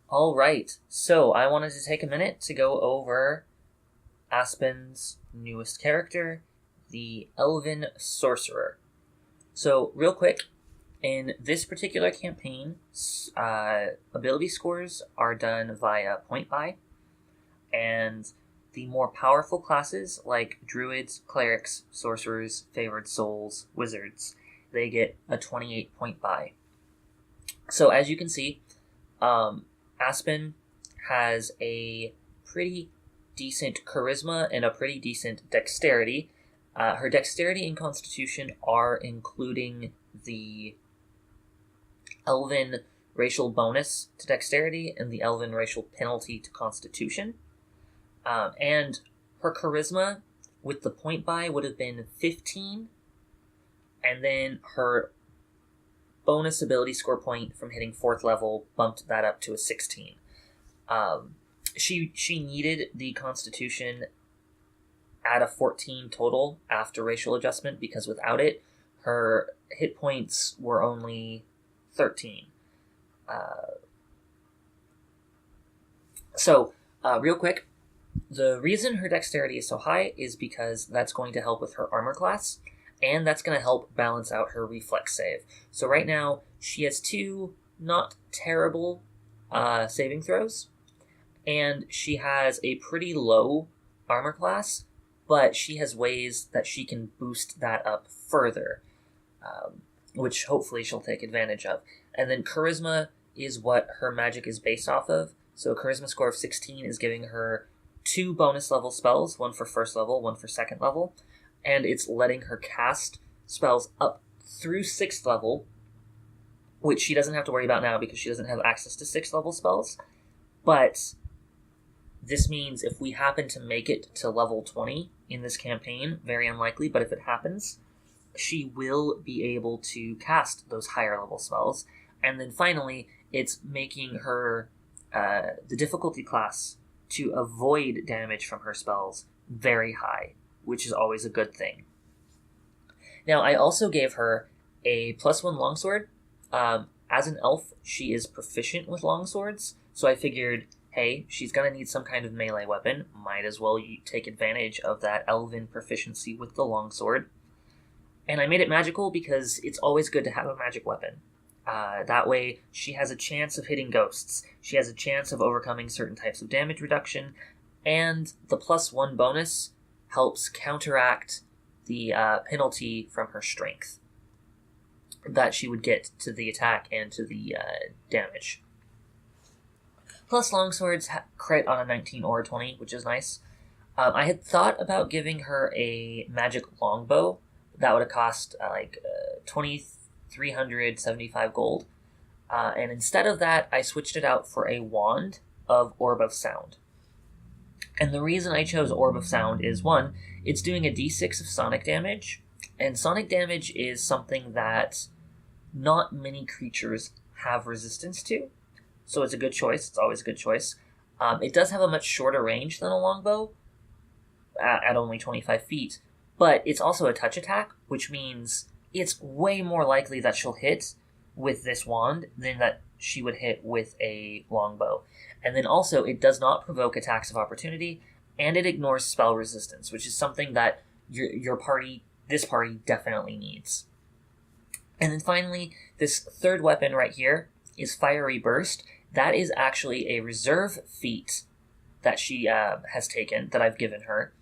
All right, so I wanted to take a minute to go over Aspen's newest character, the Elven Sorcerer. So, real quick, in this particular campaign, ability scores are done via point buy, and the more powerful classes like druids, clerics, sorcerers, favored souls, wizards, they get a 28 point buy. So, as you can see, Aspen has a pretty decent charisma and a pretty decent dexterity. Her dexterity and constitution are including the elven racial bonus to dexterity and the elven racial penalty to constitution. And her charisma with the point buy would have been 15, and then her bonus ability score point from hitting 4th level bumped that up to a 16. She needed the constitution at a 14 total after racial adjustment, because without it, her hit points were only 13. Real quick, the reason her dexterity is so high is because that's going to help with her armor class, and that's going to help balance out her reflex save. So right now, she has 2 not terrible saving throws, and she has a pretty low armor class, but she has ways that she can boost that up further, which hopefully she'll take advantage of. And then charisma is what her magic is based off of. So a charisma score of 16 is giving her 2 bonus level spells, one for 1st level, one for 2nd level, and it's letting her cast spells up through 6th level, which she doesn't have to worry about now because she doesn't have access to 6th level spells. But this means if we happen to make it to level 20 in this campaign, very unlikely, but if it happens, she will be able to cast those higher level spells. And then finally, it's making her the difficulty class to avoid damage from her spells very high, which is always a good thing. Now, I also gave her a +1 longsword. As an elf, she is proficient with longswords, so I figured, hey, she's going to need some kind of melee weapon. Might as well take advantage of that elven proficiency with the longsword. And I made it magical because it's always good to have a magic weapon. That way, she has a chance of hitting ghosts. She has a chance of overcoming certain types of damage reduction, and the +1 bonus helps counteract the penalty from her strength that she would get to the attack and to the damage. Plus, longswords crit on a 19 or a 20, which is nice. I had thought about giving her a magic longbow. That would have cost 2,375 gold. And instead of that, I switched it out for a wand of Orb of Sound. And the reason I chose Orb of Sound is, 1, it's doing a d6 of sonic damage, and sonic damage is something that not many creatures have resistance to, so it's a good choice. It's always a good choice. It does have a much shorter range than a longbow, at only 25 feet, but it's also a touch attack, which means it's way more likely that she'll hit with this wand than that she would hit with a longbow. And then also, it does not provoke attacks of opportunity, and it ignores spell resistance, which is something that this party definitely needs. And then finally, this third weapon right here is Fiery Burst. That is actually a reserve feat that she has taken, that I've given her.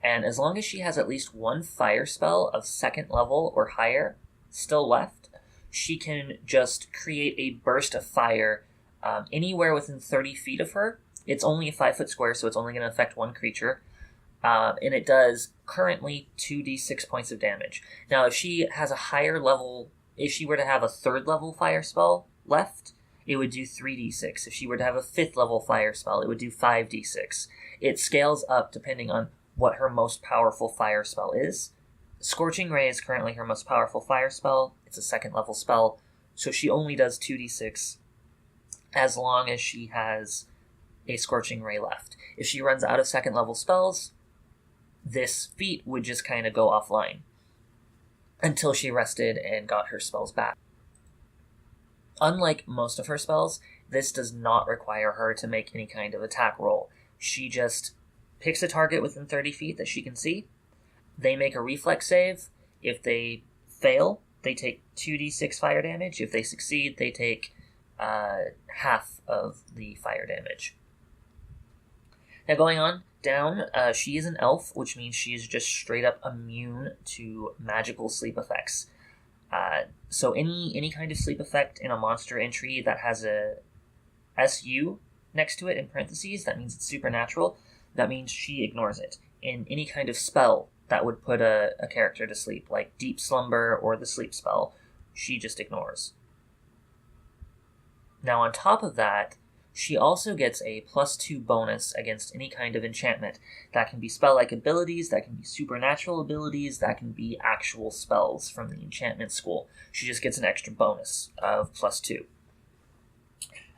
And as long as she has at least 1 fire spell of 2nd level or higher still left, she can just create a burst of fire anywhere within 30 feet of her. It's only a 5-foot square, so it's only going to affect 1 creature. And it does currently 2d6 points of damage. Now, if she has a higher level, if she were to have a 3rd level fire spell left, it would do 3d6. If she were to have a 5th level fire spell, it would do 5d6. It scales up depending on what her most powerful fire spell is. Scorching Ray is currently her most powerful fire spell. It's a 2nd level spell, so she only does 2d6 as long as she has a Scorching Ray left. If she runs out of 2nd level spells, this feat would just kind of go offline until she rested and got her spells back. Unlike most of her spells, this does not require her to make any kind of attack roll. She just picks a target within 30 feet that she can see. They make a reflex save. If they fail, they take 2d6 fire damage. If they succeed, they take half of the fire damage. Now going on down, she is an elf, which means she is just straight up immune to magical sleep effects. So any kind of sleep effect in a monster entry that has a SU next to it in parentheses, that means it's supernatural. That means she ignores it. In any kind of spell that would put a character to sleep, like deep slumber or the sleep spell, she just ignores. Now on top of that, she also gets a +2 bonus against any kind of enchantment. That can be spell-like abilities, that can be supernatural abilities, that can be actual spells from the enchantment school. She just gets an extra bonus of +2.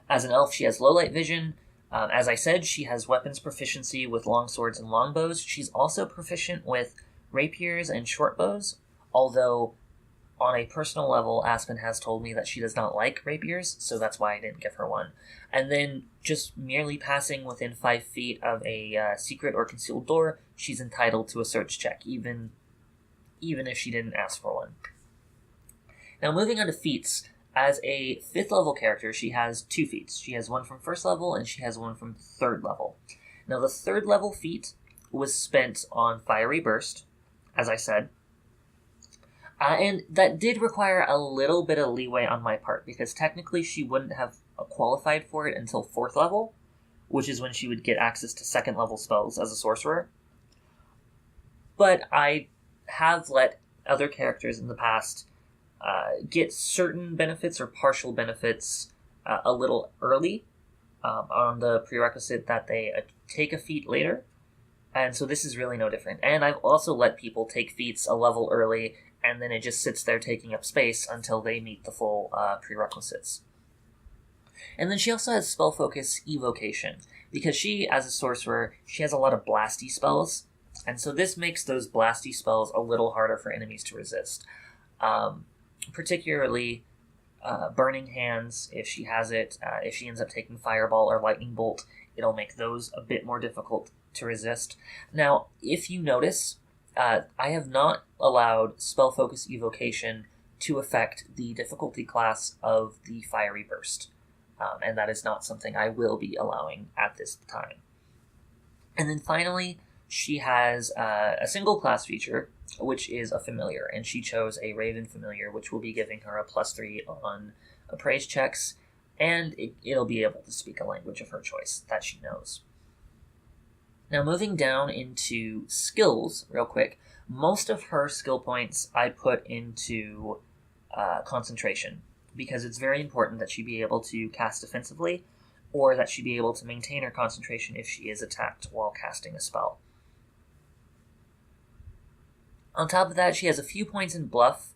As an elf, she has low light vision. As I said, she has weapons proficiency with long swords and longbows. She's also proficient with rapiers and short bows, although on a personal level, Aspen has told me that she does not like rapiers, so that's why I didn't give her one. And then, just merely passing within 5 feet of a secret or concealed door, she's entitled to a search check, even if she didn't ask for one. Now, moving on to feats. As a 5th level character, she has 2 feats. She has one from 1st level, and she has one from 3rd level. Now, the 3rd level feat was spent on Fiery Burst, as I said. And that did require a little bit of leeway on my part, because technically she wouldn't have qualified for it until 4th level, which is when she would get access to 2nd level spells as a sorcerer. But I have let other characters in the past get certain benefits or partial benefits a little early on the prerequisite that they take a feat later. And so this is really no different. And I've also let people take feats a level early, and then it just sits there taking up space until they meet the full prerequisites. And then she also has Spell Focus Evocation, because she, as a sorcerer, she has a lot of blasty spells, and so this makes those blasty spells a little harder for enemies to resist. Particularly Burning Hands, if she has it, if she ends up taking Fireball or Lightning Bolt, it'll make those a bit more difficult to resist. Now, if you notice, I have not allowed Spell Focus Evocation to affect the difficulty class of the Fiery Burst, and that is not something I will be allowing at this time. And then finally, she has a single class feature, which is a familiar, and she chose a Raven familiar, which will be giving her a +3 on appraise checks, and it'll be able to speak a language of her choice that she knows. Now, moving down into skills real quick, most of her skill points I put into concentration, because it's very important that she be able to cast defensively, or that she be able to maintain her concentration if she is attacked while casting a spell. On top of that, she has a few points in Bluff,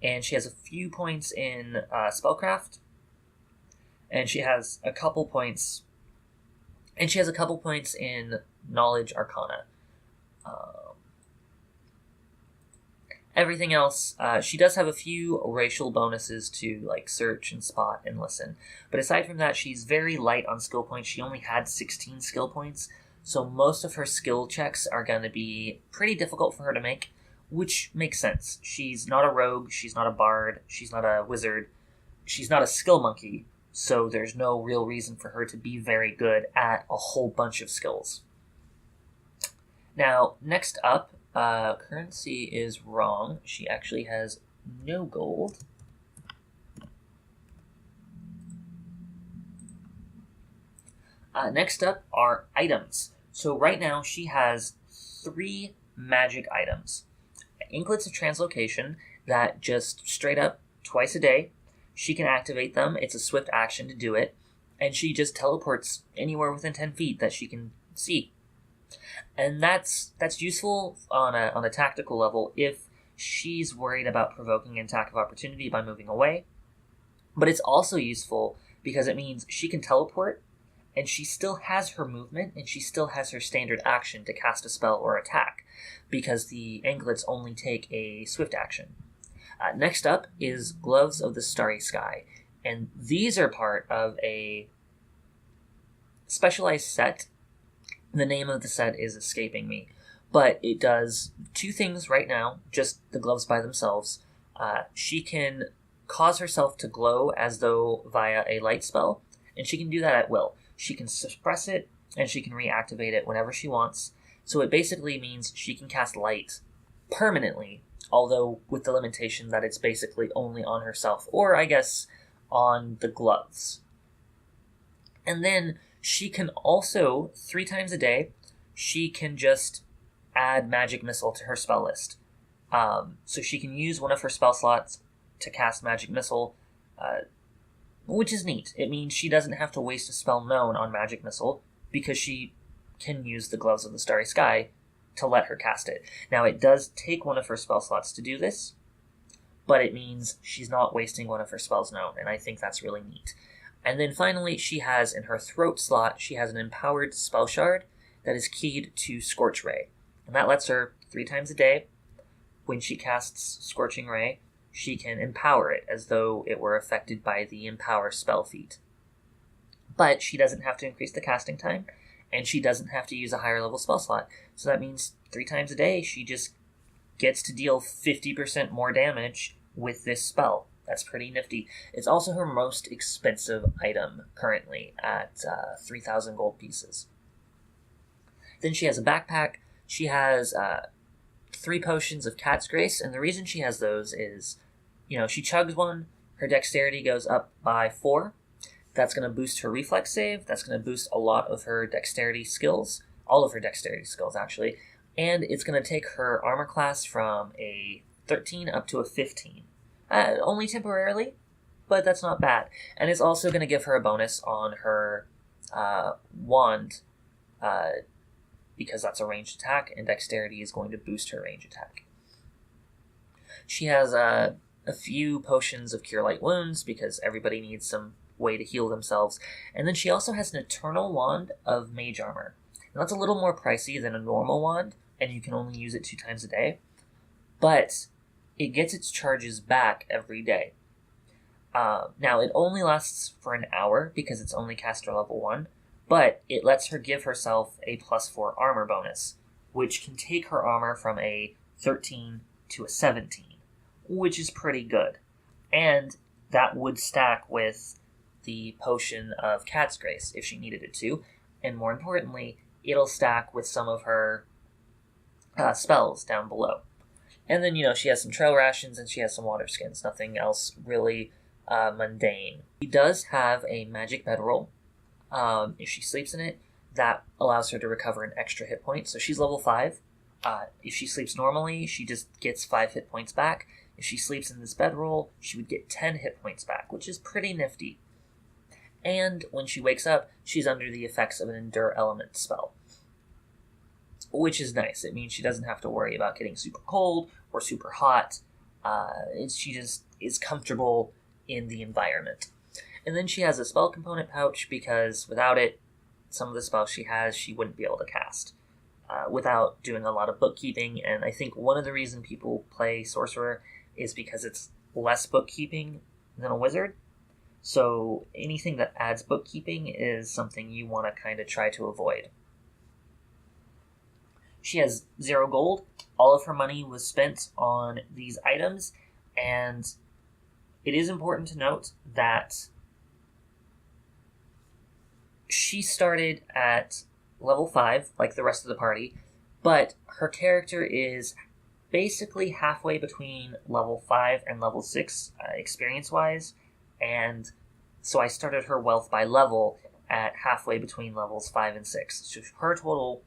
and she has a few points in Spellcraft, and she has a couple points in Knowledge Arcana. Everything else, she does have a few racial bonuses to like Search and Spot and Listen, but aside from that, she's very light on skill points. She only had 16 skill points, so most of her skill checks are going to be pretty difficult for her to make, which makes sense. She's not a rogue, she's not a bard, she's not a wizard, she's not a skill monkey, so there's no real reason for her to be very good at a whole bunch of skills. Now, next up, currency is wrong. She actually has no gold. Next up are items. So right now she has 3 magic items. Inklets of Translocation that just straight up twice a day, she can activate them. It's a swift action to do it, and she just teleports anywhere within 10 feet that she can see. And that's useful on a tactical level if she's worried about provoking an attack of opportunity by moving away. But it's also useful because it means she can teleport, and she still has her movement, and she still has her standard action to cast a spell or attack, because the anklets only take a swift action. Next up is Gloves of the Starry Sky. And these are part of a specialized set. The name of the set is escaping me, but it does two things right now, just the gloves by themselves. She can cause herself to glow as though via a light spell, and she can do that at will. She can suppress it, and she can reactivate it whenever she wants. So it basically means she can cast light permanently, although with the limitation that it's basically only on herself, or I guess on the gloves. And then she can also, 3 times a day, she can just add Magic Missile to her spell list. So she can use one of her spell slots to cast Magic Missile, which is neat. It means she doesn't have to waste a spell known on Magic Missile, because she can use the Gloves of the Starry Sky to let her cast it. Now, it does take one of her spell slots to do this, but it means she's not wasting one of her spells known, and I think that's really neat. And then finally, she has, in her throat slot, she has an empowered spell shard that is keyed to Scorch Ray. And that lets her, 3 times a day, when she casts Scorching Ray, she can empower it as though it were affected by the Empower spell feat. But she doesn't have to increase the casting time, and she doesn't have to use a higher level spell slot. So that means 3 times a day, she just gets to deal 50% more damage with this spell. That's pretty nifty. It's also her most expensive item currently at 3,000 gold pieces. Then she has a backpack. She has 3 potions of Cat's Grace, and the reason she has those is, she chugs one, her dexterity goes up by 4. That's going to boost her reflex save. That's going to boost a lot of her dexterity skills, all of her dexterity skills actually, and it's going to take her armor class from a 13 up to a 15. Only temporarily, but that's not bad. And it's also going to give her a bonus on her wand, because that's a ranged attack, and dexterity is going to boost her range attack. She has a few potions of Cure Light Wounds, because everybody needs some way to heal themselves. And then she also has an Eternal Wand of Mage Armor. Now, that's a little more pricey than a normal wand, and you can only use it 2 times a day. But it gets its charges back every day. Now, it only lasts for an hour because it's only caster level 1, but it lets her give herself a +4 armor bonus, which can take her armor from a 13 to a 17, which is pretty good. And that would stack with the potion of Cat's Grace if she needed it to, and more importantly, it'll stack with some of her spells down below. And then, she has some trail rations and she has some water skins. Nothing else really mundane. She does have a magic bedroll. If she sleeps in it, that allows her to recover an extra hit point. So she's level 5. If she sleeps normally, she just gets 5 hit points back. If she sleeps in this bedroll, she would get 10 hit points back, which is pretty nifty. And when she wakes up, she's under the effects of an Endure Element spell, which is nice. It means she doesn't have to worry about getting super cold or super hot. She just is comfortable in the environment. And then she has a spell component pouch, because without it, some of the spells she has, she wouldn't be able to cast without doing a lot of bookkeeping. And I think one of the reasons people play Sorcerer is because it's less bookkeeping than a wizard. So anything that adds bookkeeping is something you want to kind of try to avoid. She has 0 gold. All of her money was spent on these items, and it is important to note that she started at level 5, like the rest of the party, but her character is basically halfway between level 5 and level 6, experience-wise, and so I started her wealth by level at halfway between levels 5 and 6. So her total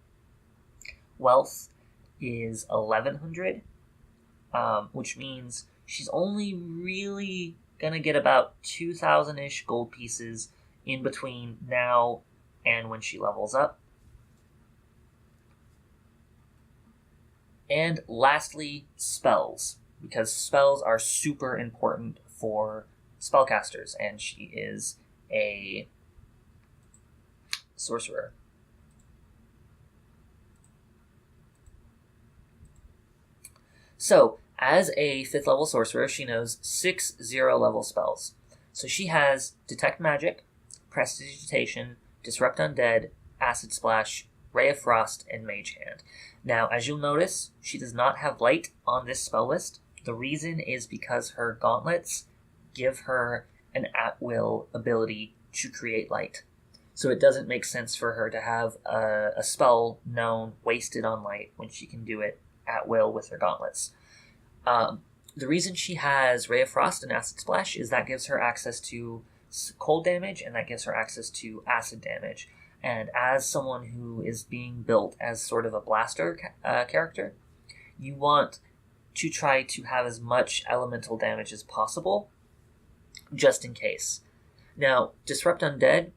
wealth is 1,100, which means she's only really gonna get about 2,000-ish gold pieces in between now and when she levels up. And lastly, spells, because spells are super important for spellcasters, and she is a sorcerer. So, as a 5th level sorcerer, she knows 6 0-level spells. So she has Detect Magic, Prestidigitation, Disrupt Undead, Acid Splash, Ray of Frost, and Mage Hand. Now, as you'll notice, she does not have Light on this spell list. The reason is because her gauntlets give her an at-will ability to create light. So it doesn't make sense for her to have a spell known wasted on light when she can do it at will with her gauntlets. The reason she has Ray of Frost and Acid Splash is that gives her access to cold damage, and that gives her access to acid damage. And as someone who is being built as sort of a blaster character, you want to try to have as much elemental damage as possible, just in case. Now, Disrupt Undead,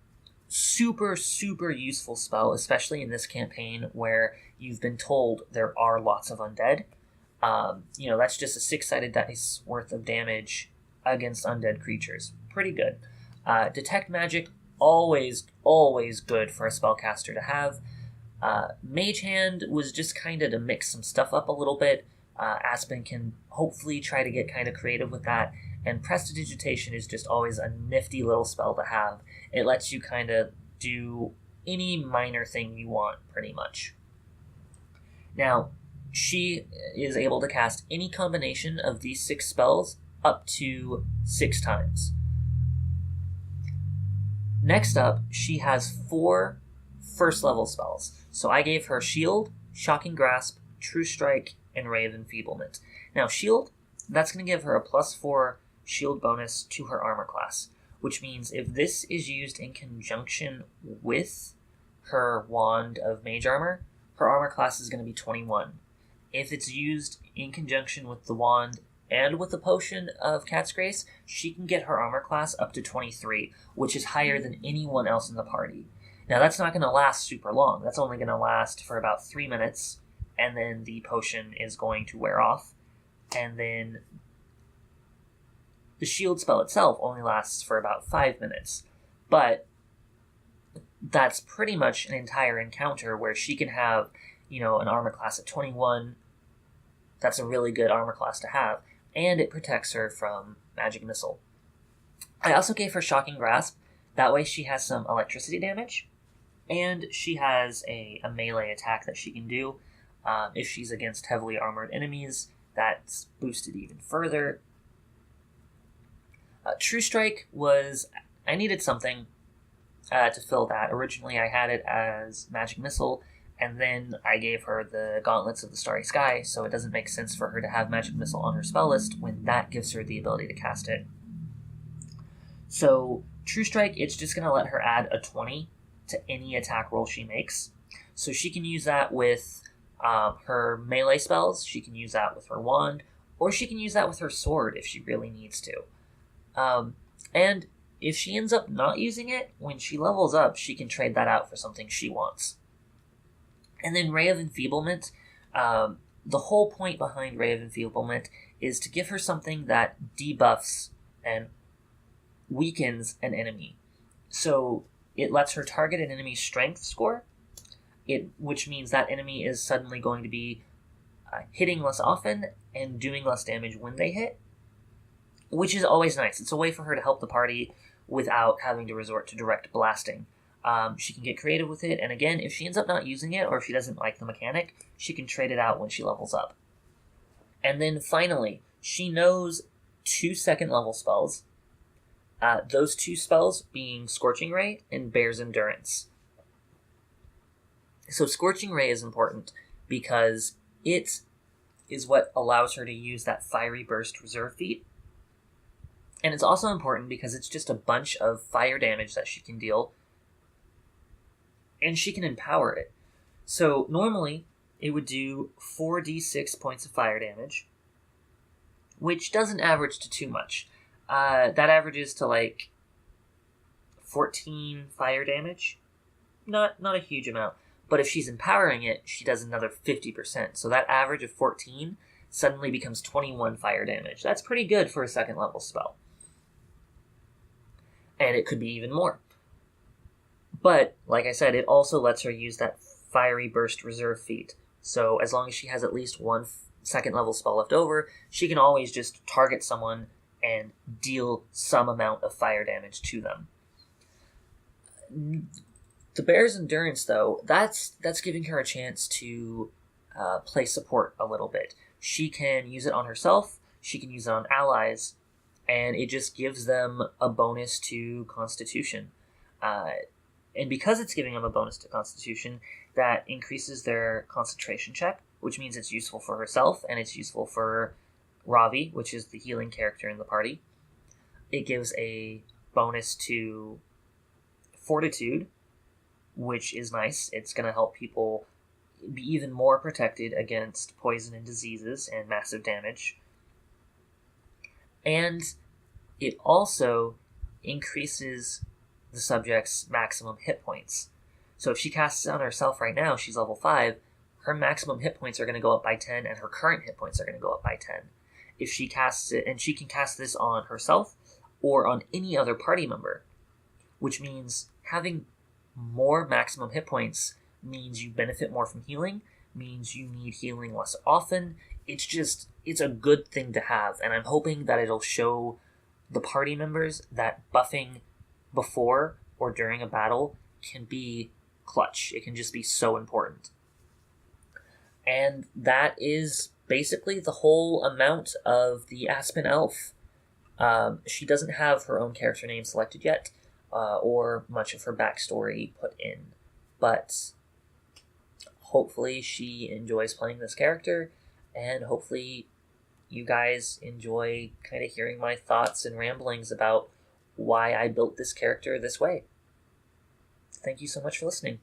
super, super useful spell, especially in this campaign where you've been told there are lots of undead. That's just a 6-sided dice worth of damage against undead creatures. Pretty good. Detect Magic, always good for a spellcaster to have. Mage Hand was just kind of to mix some stuff up a little bit. Aspen can hopefully try to get kind of creative with that. And Prestidigitation is just always a nifty little spell to have. It lets you kind of do any minor thing you want, pretty much. Now, she is able to cast any combination of these 6 spells up to 6 times. Next up, she has 4 first-level spells. So I gave her Shield, Shocking Grasp, True Strike, and Ray of Enfeeblement. Now, Shield, that's going to give her a +4 shield bonus to her armor class, which means if this is used in conjunction with her wand of mage armor, her armor class is going to be 21. If it's used in conjunction with the wand and with the potion of Cat's Grace, she can get her armor class up to 23, which is higher than anyone else in the party. Now, that's not going to last super long. That's only going to last for about 3 minutes, and then the potion is going to wear off, and then the shield spell itself only lasts for about 5 minutes, but that's pretty much an entire encounter where she can have, an armor class at 21. That's a really good armor class to have, and it protects her from magic missile. I also gave her Shocking Grasp. That way she has some electricity damage, and she has a melee attack that she can do. If she's against heavily armored enemies, that's boosted even further. True Strike was... I needed something to fill that. Originally I had it as Magic Missile, and then I gave her the Gauntlets of the Starry Sky, so it doesn't make sense for her to have Magic Missile on her spell list when that gives her the ability to cast it. So True Strike, it's just going to let her add a 20 to any attack roll she makes. So she can use that with her melee spells, she can use that with her wand, or she can use that with her sword if she really needs to. And if she ends up not using it, when she levels up, she can trade that out for something she wants. And then Ray of Enfeeblement, the whole point behind Ray of Enfeeblement is to give her something that debuffs and weakens an enemy. So it lets her target an enemy's strength score, which means that enemy is suddenly going to be hitting less often and doing less damage when they hit, which is always nice. It's a way for her to help the party without having to resort to direct blasting. She can get creative with it, and again, if she ends up not using it, or if she doesn't like the mechanic, she can trade it out when she levels up. And then finally, she knows 2 second-level spells. Those 2 spells being Scorching Ray and Bear's Endurance. So Scorching Ray is important because it is what allows her to use that Fiery Burst reserve feat. And it's also important because it's just a bunch of fire damage that she can deal, and she can empower it. So normally, it would do 4d6 points of fire damage, which doesn't average to too much. That averages to 14 fire damage. Not a huge amount. But if she's empowering it, she does another 50%. So that average of 14 suddenly becomes 21 fire damage. That's pretty good for a second level spell. And it could be even more. But, like I said, it also lets her use that Fiery Burst reserve feat. So as long as she has at least one second level spell left over, she can always just target someone and deal some amount of fire damage to them. The bear's endurance, though, that's giving her a chance to play support a little bit. She can use it on herself, she can use it on allies, and it just gives them a bonus to Constitution. And because it's giving them a bonus to Constitution, that increases their concentration check, which means it's useful for herself, and it's useful for Ravi, which is the healing character in the party. It gives a bonus to Fortitude, which is nice. It's going to help people be even more protected against poison and diseases and massive damage. And it also increases the subject's maximum hit points. So if she casts it on herself right now, she's level 5, her maximum hit points are going to go up by 10, and her current hit points are going to go up by 10. If she casts it, and she can cast this on herself or on any other party member, which means having more maximum hit points means you benefit more from healing, means you need healing less often. It's a good thing to have, and I'm hoping that it'll show the party members that buffing before or during a battle can be clutch. It can just be so important. And that is basically the whole amount of the Aspen Elf. She doesn't have her own character name selected yet, or much of her backstory put in, but hopefully she enjoys playing this character, and hopefully you guys enjoy kind of hearing my thoughts and ramblings about why I built this character this way. Thank you so much for listening.